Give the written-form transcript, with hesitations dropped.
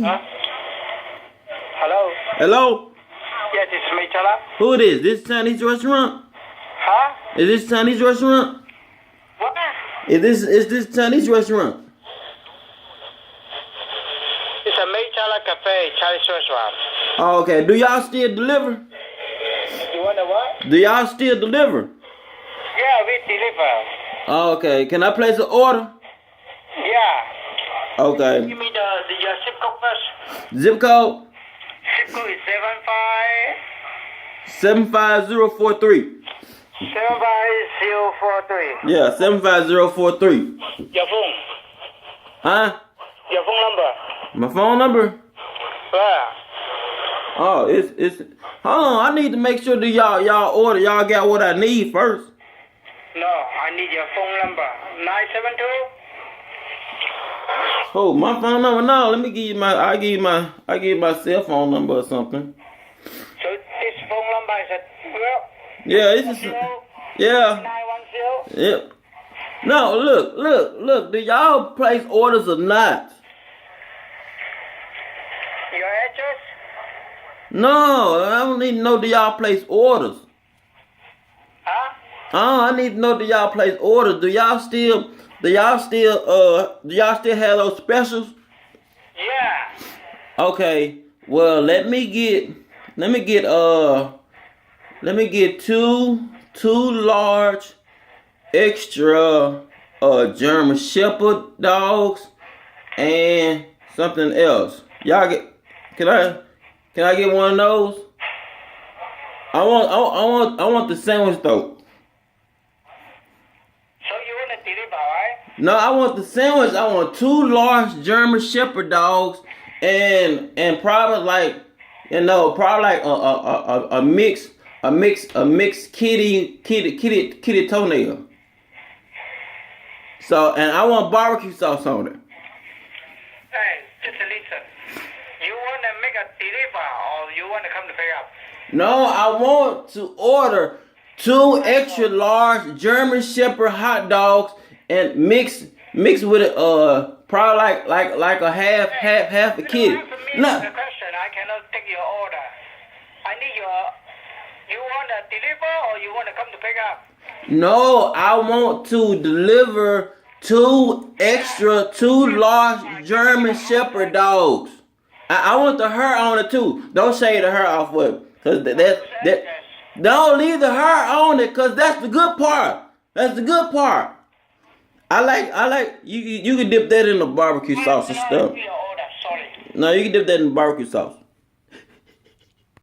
Huh? Hello? Hello? Yes, it's me, Chala. Who it is? This Chinese restaurant? Huh? Is this Chinese restaurant? What? Is this Chinese restaurant? It's a May Chala Cafe, Chinese restaurant. Oh, okay. Do y'all still deliver? You want a what? Do y'all still deliver? Yeah, we deliver. Oh, okay. Can I place an order? Yeah. Okay. Give me your zip code first. Zip code? Zip code is 75043. 75043. Yeah, 75043. Your phone. Huh? Your phone number. My phone number? Yeah. Oh, it's hold on, I need to make sure that y'all order, y'all got what I need first. No, I need your phone number. 972? Oh, my phone number? No, let me give you I give you my cell phone number or something. So this phone number is at Yeah, it's yeah. 910? Yeah. No, look, do y'all place orders or not? Your address? No, I don't need to know do y'all place orders. Huh? Oh, I need to know do y'all place orders. Do y'all still have those specials? Yeah. Okay. Well, let me get two large extra German Shepherd dogs and something else. Y'all can I get one of those? I want the sandwich though. So you want to deliver, right? No, I want the sandwich. I want two large German Shepherd dogs and probably like a mixed kitty toenail. So, and I want barbecue sauce on it. Hey, just listen. You want to make a deliver or you want to come to pick up? No, I want to order two extra large German Shepherd hot dogs and mix with it probably like a half a kitty. No. The question, I cannot take your order. I need you want to deliver or you want to come to pick up? No, I want to deliver two large German Shepherd dogs. I want the hair on it too. Don't shave the hair off with it. Cause that don't leave the hair on it, cause that's the good part. That's the good part. I like you can dip that in the barbecue sauce and stuff. Your order, sorry. No, you can dip that in the barbecue sauce.